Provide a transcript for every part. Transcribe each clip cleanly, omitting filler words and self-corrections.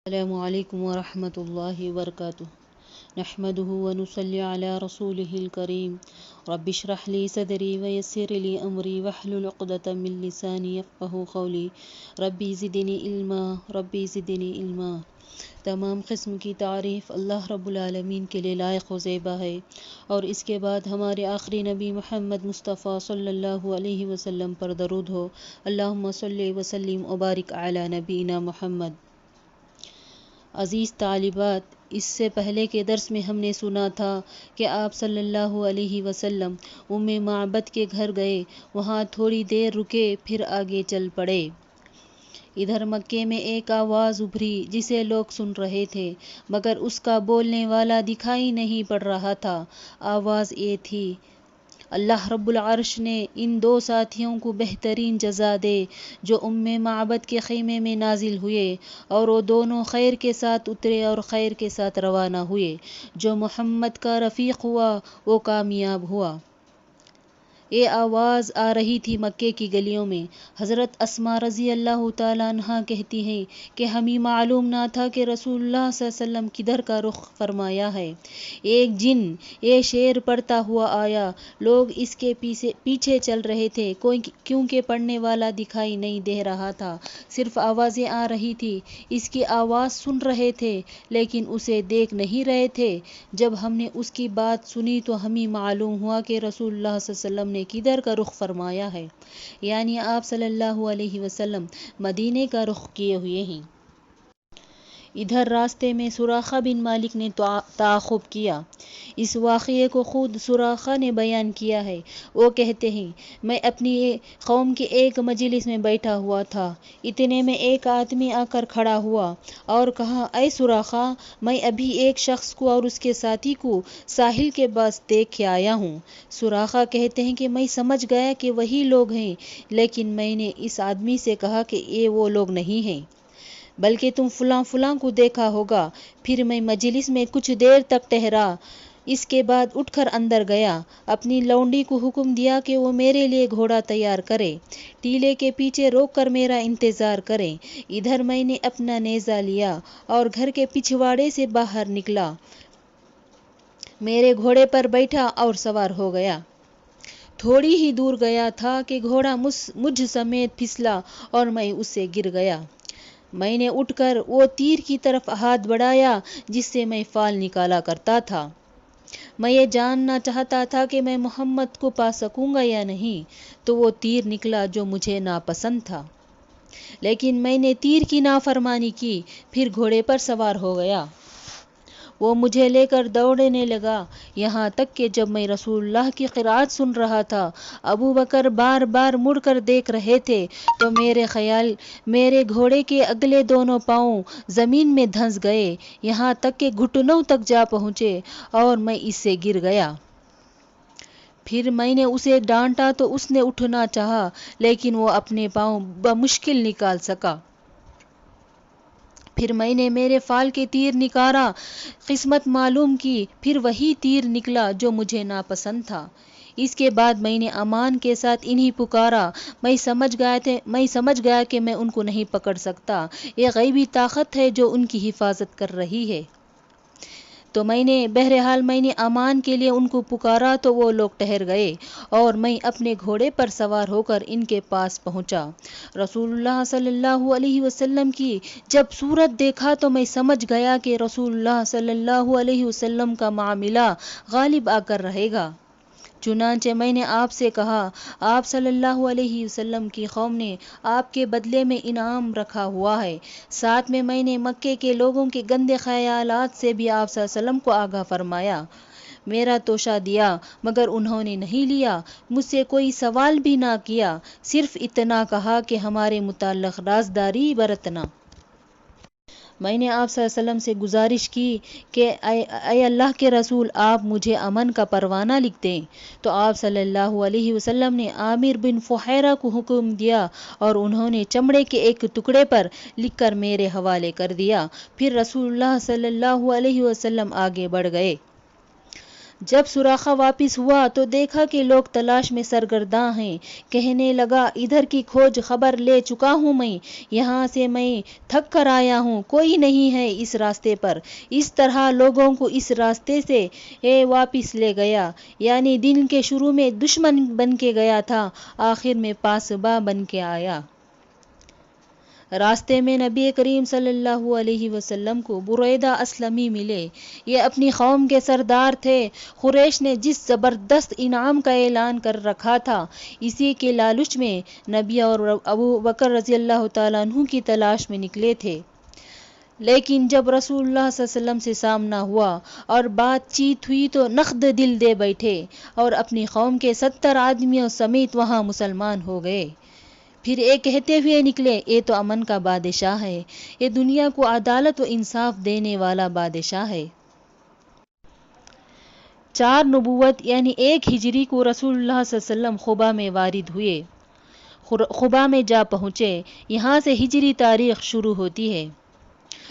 السلام علیکم ورحمۃ اللہ وبرکاتہ نحمده ونصلی علی رسوله الکریم رب اشرح لی صدری ویسر لی امری واحلل عقدۃ من لسانی یفقهوا قولی ربی زدنی علما ربی زدنی علما۔ تمام قسم کی تعریف اللہ رب العالمین کے لیے لائق و زیبا ہے، اور اس کے بعد ہمارے آخری نبی محمد مصطفیٰ صلی اللہ علیہ وسلم پر درود ہو۔ اللہم صلی وسلم وبارک علی نبینا محمد۔ عزیز طالبات، اس سے پہلے کے درس میں ہم نے سنا تھا کہ آپ صلی اللہ علیہ وسلم معبد کے گھر گئے، وہاں تھوڑی دیر رکے، پھر آگے چل پڑے۔ ادھر مکے میں ایک آواز ابھری جسے لوگ سن رہے تھے، مگر اس کا بولنے والا دکھائی نہیں پڑ رہا تھا۔ آواز یہ تھی: اللہ رب العرش نے ان دو ساتھیوں کو بہترین جزا دے جو معبد کے خیمے میں نازل ہوئے، اور وہ دونوں خیر کے ساتھ اترے اور خیر کے ساتھ روانہ ہوئے۔ جو محمد کا رفیق ہوا وہ کامیاب ہوا۔ یہ آواز آ رہی تھی مکے کی گلیوں میں۔ حضرت اسماء رضی اللہ تعالیٰ عنہا کہتی ہیں کہ ہمیں معلوم نہ تھا کہ رسول اللہ صلی اللہ علیہ وسلم کدھر کا رخ فرمایا ہے۔ ایک جن یہ شعر پڑھتا ہوا آیا، لوگ اس کے پیچھے چل رہے تھے کیونکہ پڑھنے والا دکھائی نہیں دے رہا تھا، صرف آوازیں آ رہی تھی۔ اس کی آواز سن رہے تھے لیکن اسے دیکھ نہیں رہے تھے۔ جب ہم نے اس کی بات سنی تو ہمیں معلوم ہوا کہ رسول اللہ صلی اللہ علیہ وسلم نے کدھر کا رخ فرمایا ہے، یعنی آپ صلی اللہ علیہ وسلم مدینے کا رخ کیے ہوئے ہیں۔ ادھر راستے میں سراقہ بن مالک نے تعاقب کیا۔ اس واقعے کو خود سراقہ نے بیان کیا ہے۔ وہ کہتے ہیں، میں اپنی قوم کے ایک مجلس میں بیٹھا ہوا تھا، اتنے میں ایک آدمی آ کر کھڑا ہوا اور کہا، اے سراقہ، میں ابھی ایک شخص کو اور اس کے ساتھی کو ساحل کے پاس دیکھ کے آیا ہوں۔ سراقہ کہتے ہیں کہ میں سمجھ گیا کہ وہی لوگ ہیں، لیکن میں نے اس آدمی سے کہا کہ یہ وہ لوگ نہیں ہیں، بلکہ تم فلاں فلاں کو دیکھا ہوگا۔ پھر میں مجلس میں کچھ دیر تک ٹھہرا، اس کے بعد اٹھ کر اندر گیا، اپنی لونڈی کو حکم دیا کہ وہ میرے لیے گھوڑا تیار کرے، ٹیلے کے پیچھے روک کر میرا انتظار کرے۔ ادھر میں نے اپنا نیزہ لیا اور گھر کے پچھواڑے سے باہر نکلا، میرے گھوڑے پر بیٹھا اور سوار ہو گیا۔ تھوڑی ہی دور گیا تھا کہ گھوڑا مجھ سمیت پھسلا اور میں اس سے گر گیا۔ میں نے اٹھ کر وہ تیر کی طرف ہاتھ بڑھایا جس سے میں فال نکالا کرتا تھا۔ میں یہ جاننا چاہتا تھا کہ میں محمد کو پا سکوں گا یا نہیں، تو وہ تیر نکلا جو مجھے ناپسند تھا، لیکن میں نے تیر کی نافرمانی کی، پھر گھوڑے پر سوار ہو گیا۔ وہ مجھے لے کر دوڑنے لگا، یہاں تک کہ جب میں رسول اللہ کی قرأت سن رہا تھا، ابو بکر بار بار مڑ کر دیکھ رہے تھے، تو میرے گھوڑے کے اگلے دونوں پاؤں زمین میں دھنس گئے، یہاں تک کہ گھٹنوں تک جا پہنچے اور میں اس سے گر گیا۔ پھر میں نے اسے ڈانٹا تو اس نے اٹھنا چاہا، لیکن وہ اپنے پاؤں بمشکل نکال سکا۔ پھر میں نے میرے فال کے تیر نکالا، قسمت معلوم کی، پھر وہی تیر نکلا جو مجھے ناپسند تھا۔ اس کے بعد میں نے امان کے ساتھ انہیں پکارا۔ میں سمجھ گیا کہ میں ان کو نہیں پکڑ سکتا، یہ غیبی طاقت ہے جو ان کی حفاظت کر رہی ہے۔ تو بہرحال میں نے امان کے لیے ان کو پکارا تو وہ لوگ ٹھہر گئے، اور میں اپنے گھوڑے پر سوار ہو کر ان کے پاس پہنچا۔ رسول اللہ صلی اللہ علیہ وسلم کی جب صورت دیکھا تو میں سمجھ گیا کہ رسول اللہ صلی اللہ علیہ وسلم کا معاملہ غالب آ کر رہے گا۔ چنانچہ میں نے آپ سے کہا، آپ صلی اللہ علیہ وسلم کی قوم نے آپ کے بدلے میں انعام رکھا ہوا ہے۔ ساتھ میں نے مکے کے لوگوں کے گندے خیالات سے بھی آپ صلی اللہ علیہ وسلم کو آگاہ فرمایا۔ میرا توشہ دیا، مگر انہوں نے نہیں لیا، مجھ سے کوئی سوال بھی نہ کیا، صرف اتنا کہا کہ ہمارے متعلق رازداری برتنا۔ میں نے آپ صلی اللہ علیہ وسلم سے گزارش کی کہ اے اللہ کے رسول، آپ مجھے امن کا پروانہ لکھ دیں، تو آپ صلی اللہ علیہ وسلم نے عامر بن فہیرہ کو حکم دیا اور انہوں نے چمڑے کے ایک ٹکڑے پر لکھ کر میرے حوالے کر دیا۔ پھر رسول اللہ صلی اللہ علیہ وسلم آگے بڑھ گئے۔ جب سراخا واپس ہوا تو دیکھا کہ لوگ تلاش میں سرگرداں ہیں۔ کہنے لگا ادھر کی کھوج خبر لے چکا ہوں میں، یہاں سے میں تھک کر آیا ہوں، کوئی نہیں ہے اس راستے پر۔ اس طرح لوگوں کو اس راستے سے واپس لے گیا، یعنی دن کے شروع میں دشمن بن کے گیا تھا، آخر میں پاسباں بن کے آیا۔ راستے میں نبی کریم صلی اللہ علیہ وسلم کو بریدہ اسلمی ملے۔ یہ اپنی قوم کے سردار تھے۔ قریش نے جس زبردست انعام کا اعلان کر رکھا تھا، اسی کے لالچ میں نبی اور ابو بکر رضی اللہ تعالیٰ عنہ کی تلاش میں نکلے تھے۔ لیکن جب رسول اللہ صلی اللہ علیہ وسلم سے سامنا ہوا اور بات چیت ہوئی تو نقد دل دے بیٹھے اور اپنی قوم کے 70 آدمیوں سمیت وہاں مسلمان ہو گئے۔ پھر یہ کہتے ہوئے نکلے، یہ تو امن کا بادشاہ ہے، یہ دنیا کو عدالت و انصاف دینے والا بادشاہ ہے۔ 4 نبوت یعنی 1 ہجری کو رسول اللہ صلی اللہ علیہ وسلم قباء میں وارد ہوئے، قباء میں جا پہنچے، یہاں سے ہجری تاریخ شروع ہوتی ہے۔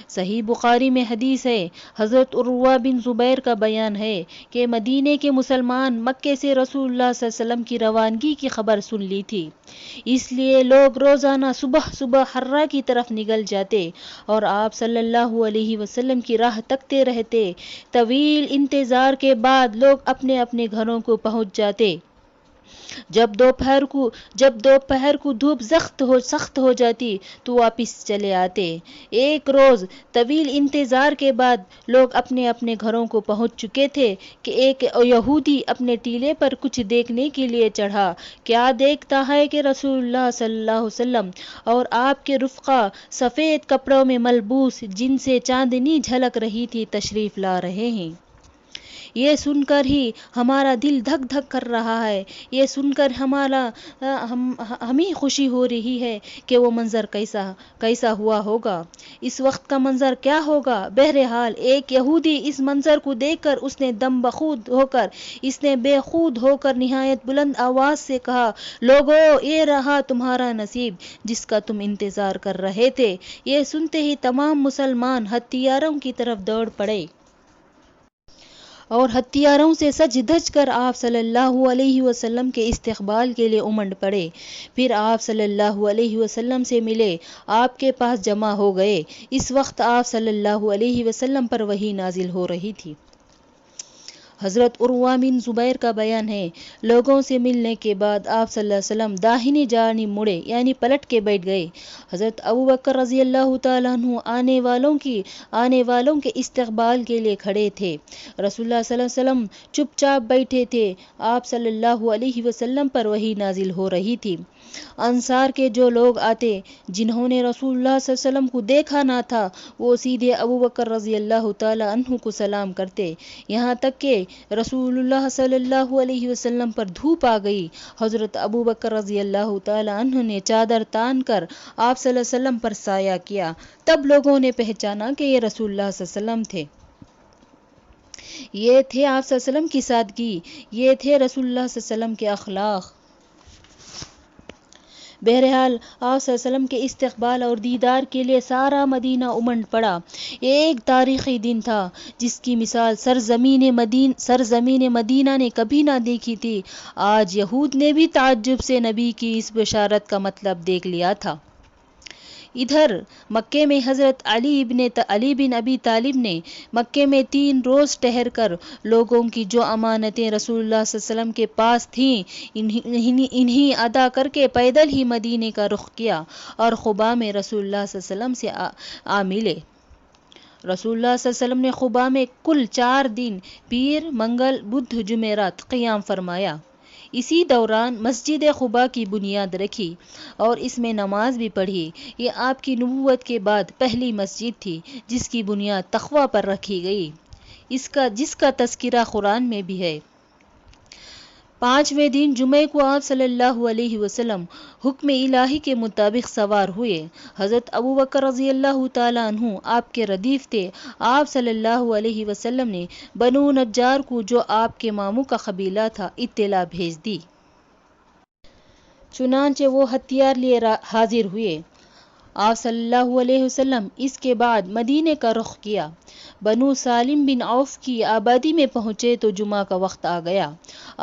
صحیح بخاری میں حدیث ہے، حضرت عروہ بن زبیر کا بیان ہے کہ مدینے کے مسلمان مکے سے رسول اللہ صلی اللہ علیہ وسلم کی روانگی کی خبر سن لی تھی، اس لیے لوگ روزانہ صبح صبح حرہ کی طرف نکل جاتے اور آپ صلی اللہ علیہ وسلم کی راہ تکتے رہتے۔ طویل انتظار کے بعد لوگ اپنے اپنے گھروں کو پہنچ جاتے۔ جب دوپہر کو دھوپ سخت ہو جاتی تو واپس چلے آتے۔ ایک روز طویل انتظار کے بعد لوگ اپنے اپنے گھروں کو پہنچ چکے تھے کہ ایک یہودی اپنے ٹیلے پر کچھ دیکھنے کے لیے چڑھا۔ کیا دیکھتا ہے کہ رسول اللہ صلی اللہ علیہ وسلم اور آپ کے رفقا سفید کپڑوں میں ملبوس، جن سے چاندنی جھلک رہی تھی، تشریف لا رہے ہیں۔ یہ سن کر ہی ہمارا دل دھک دھک کر رہا ہے، یہ سن کر ہمیں خوشی ہو رہی ہے کہ وہ منظر کیسا ہوا ہوگا، اس وقت کا منظر کیا ہوگا۔ بہرحال ایک یہودی اس منظر کو دیکھ کر اس نے بے خود ہو کر نہایت بلند آواز سے کہا، لوگو، یہ رہا تمہارا نصیب جس کا تم انتظار کر رہے تھے۔ یہ سنتے ہی تمام مسلمان ہتھیاروں کی طرف دوڑ پڑے اور ہتھیاروں سے سج دھج کر آپ صلی اللہ علیہ وسلم کے استقبال کے لیے امنڈ پڑے۔ پھر آپ صلی اللہ علیہ وسلم سے ملے، آپ کے پاس جمع ہو گئے۔ اس وقت آپ صلی اللہ علیہ وسلم پر وحی نازل ہو رہی تھی۔ حضرت عروہ بن زبیر کا بیان ہے، لوگوں سے ملنے کے بعد آپ صلی اللہ علیہ وسلم داہنی جانب مڑے، یعنی پلٹ کے بیٹھ گئے۔ حضرت ابو بکر رضی اللہ تعالیٰ عنہ آنے والوں کے استقبال کے لیے کھڑے تھے۔ رسول اللہ صلی اللہ علیہ وسلم چپ چاپ بیٹھے تھے، آپ صلی اللہ علیہ وسلم پر وحی نازل ہو رہی تھی۔ انصار کے جو لوگ آتے جنہوں نے رسول اللہ صلی اللہ علیہ وسلم کو دیکھا نہ تھا، وہ سیدھے ابو بکر رضی اللہ تعالیٰ عنہ کو سلام کرتے، یہاں تک کہ رسول اللہ صلی اللہ علیہ وسلم پر دھوپ آ گئی۔ حضرت ابو بکر رضی اللہ تعالیٰ عنہ نے چادر تان کر آپ صلی اللہ علیہ وسلم پر سایہ کیا، تب لوگوں نے پہچانا کہ یہ رسول اللہ صلی اللہ علیہ وسلم تھے۔ یہ تھے آپ صلی اللہ علیہ وسلم کی سادگی، یہ تھے رسول اللہ صلی اللہ علیہ وسلم کے اخلاق۔ بہرحال آپ صلی اللہ علیہ وسلم کے استقبال اور دیدار کے لیے سارا مدینہ امنڈ پڑا۔ ایک تاریخی دن تھا جس کی مثال سرزمین مدینہ نے کبھی نہ دیکھی تھی۔ آج یہود نے بھی تعجب سے نبی کی اس بشارت کا مطلب دیکھ لیا تھا۔ ادھر مکے میں حضرت علی بن ابی طالب نے مکے میں 3 روز ٹھہر کر لوگوں کی جو امانتیں رسول اللہ صلی اللہ علیہ وسلم کے پاس تھیں انہیں ادا کر کے پیدل ہی مدینے کا رخ کیا اور قباء میں رسول اللہ صلی اللہ علیہ وسلم سے آ ملے۔ رسول اللہ صلی اللہ علیہ وسلم نے قباء میں کل 4 دن پیر، منگل، بدھ، جمعرات قیام فرمایا۔ اسی دوران مسجد قباء کی بنیاد رکھی اور اس میں نماز بھی پڑھی۔ یہ آپ کی نبوت کے بعد پہلی مسجد تھی جس کی بنیاد تقویٰ پر رکھی گئی، جس کا تذکرہ قرآن میں بھی ہے۔ 5ویں دن جمعے کو آپ صلی اللہ علیہ وسلم حکم الہی کے مطابق سوار ہوئے۔ حضرت ابو بکر رضی اللہ تعالیٰ عنہ آپ کے ردیف تھے۔ آپ صلی اللہ علیہ وسلم نے بنو نجار کو، جو آپ کے ماموں کا قبیلہ تھا، اطلاع بھیج دی۔ چنانچہ وہ ہتھیار لیے حاضر ہوئے۔ آپ صلی اللہ علیہ وسلم اس کے بعد مدینے کا رخ کیا۔ بنو سالم بن عوف کی آبادی میں پہنچے تو جمعہ کا وقت آ گیا۔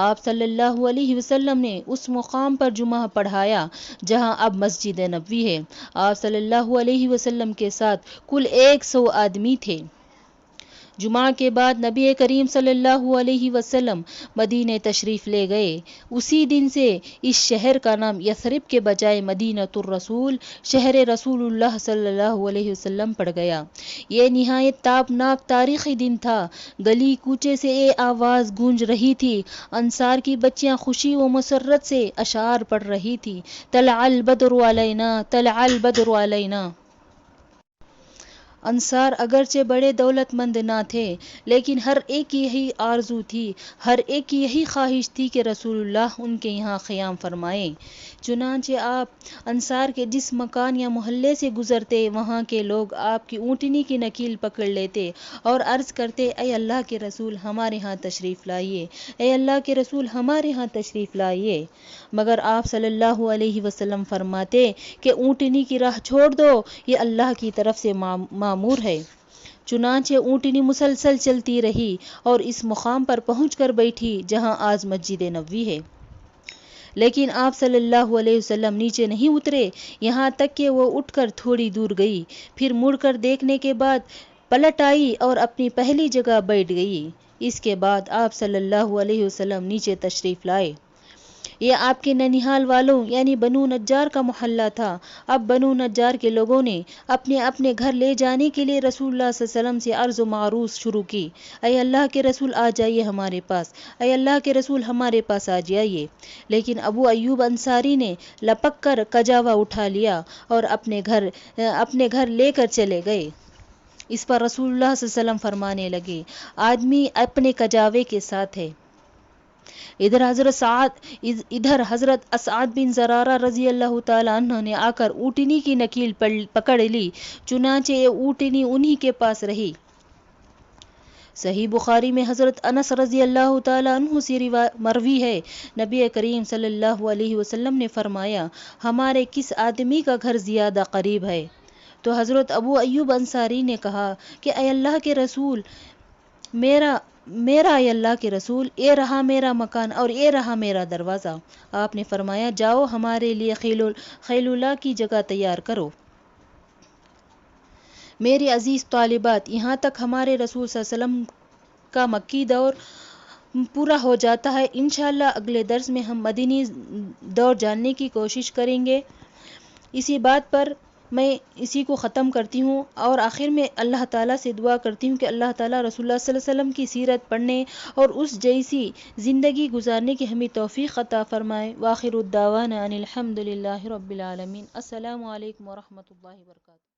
آپ صلی اللہ علیہ وسلم نے اس مقام پر جمعہ پڑھایا جہاں اب مسجد نبوی ہے۔ آپ صلی اللہ علیہ وسلم کے ساتھ کل 100 آدمی تھے۔ جمعہ کے بعد نبی کریم صلی اللہ علیہ وسلم مدینہ تشریف لے گئے۔ اسی دن سے اس شہر کا نام یثرب کے بجائے مدینۃ الرسول، شہر رسول اللہ صلی اللہ علیہ وسلم پڑ گیا۔ یہ نہایت تابناک تاریخی دن تھا۔ گلی کوچے سے یہ آواز گونج رہی تھی، انصار کی بچیاں خوشی و مسرت سے اشعار پڑھ رہی تھیں، طلع البدر علینا، طلع البدر علینا۔ انصار اگرچہ بڑے دولت مند نہ تھے، لیکن ہر ایک کی یہی آرزو تھی، ہر ایک کی یہی خواہش تھی کہ رسول اللہ ان کے یہاں قیام فرمائیں۔ چنانچہ آپ انصار کے جس مکان یا محلے سے گزرتے، وہاں کے لوگ آپ کی اونٹنی کی نکیل پکڑ لیتے اور عرض کرتے، اے اللہ کے رسول ہمارے ہاں تشریف لائیے، اے اللہ کے رسول ہمارے ہاں تشریف لائیے۔ مگر آپ صلی اللہ علیہ وسلم فرماتے کہ اونٹنی کی راہ چھوڑ دو، یہ اللہ کی طرف سے معمور ہے۔ چنانچہ اونٹنی مسلسل چلتی رہی اور اس مقام پر پہنچ کر بیٹھی جہاں آج مسجد نبوی ہے۔ لیکن آپ صلی اللہ علیہ وسلم نیچے نہیں اترے، یہاں تک کہ وہ اٹھ کر تھوڑی دور گئی، پھر مڑ کر دیکھنے کے بعد پلٹ آئی اور اپنی پہلی جگہ بیٹھ گئی۔ اس کے بعد آپ صلی اللہ علیہ وسلم نیچے تشریف لائے۔ یہ آپ کے ننیھال والوں یعنی بنو نجار کا محلہ تھا۔ اب بنو نجار کے لوگوں نے اپنے اپنے گھر لے جانے کے لیے رسول اللہ صلی اللہ علیہ وسلم سے عرض و معروض شروع کی، اے اللہ کے رسول آ جائیے ہمارے پاس، اے اللہ کے رسول ہمارے پاس آ جائیے۔ لیکن ابو ایوب انصاری نے لپک کر کجاوا اٹھا لیا اور اپنے گھر لے کر چلے گئے۔ اس پر رسول اللہ صلی اللہ علیہ وسلم فرمانے لگے، آدمی اپنے کجاوے کے ساتھ ہے۔ ادھر حضرت اسعد بن زرارہ رضی اللہ تعالیٰ عنہ نے آ کر اونٹنی کی نکیل پکڑ لی، چنانچہ یہ اونٹنی انہی کے پاس رہی۔ صحیح بخاری میں حضرت انس رضی اللہ تعالیٰ عنہ سے مروی ہے، نبی کریم صلی اللہ علیہ وسلم نے فرمایا، ہمارے کس آدمی کا گھر زیادہ قریب ہے؟ تو حضرت ابو ایوب انصاری نے کہا کہ اے اللہ کے رسول، میرا اے اللہ کے رسول، یہ رہا میرا مکان اور یہ رہا میرا دروازہ۔ آپ نے فرمایا، جاؤ ہمارے لیے خیلولہ کی جگہ تیار کرو۔ میری عزیز طالبات، یہاں تک ہمارے رسول صلی اللہ علیہ وسلم کا مکی دور پورا ہو جاتا ہے۔ انشاءاللہ اگلے درس میں ہم مدینی دور جاننے کی کوشش کریں گے۔ اسی بات پر میں اسی کو ختم کرتی ہوں اور آخر میں اللہ تعالیٰ سے دعا کرتی ہوں کہ اللہ تعالیٰ رسول اللہ صلی اللہ علیہ وسلم کی سیرت پڑھنے اور اس جیسی زندگی گزارنے کی ہمیں توفیق عطا فرمائے۔ وآخر الدعوانا ان الحمد للہ رب العالمین۔ السلام علیکم ورحمۃ اللہ وبرکاتہ۔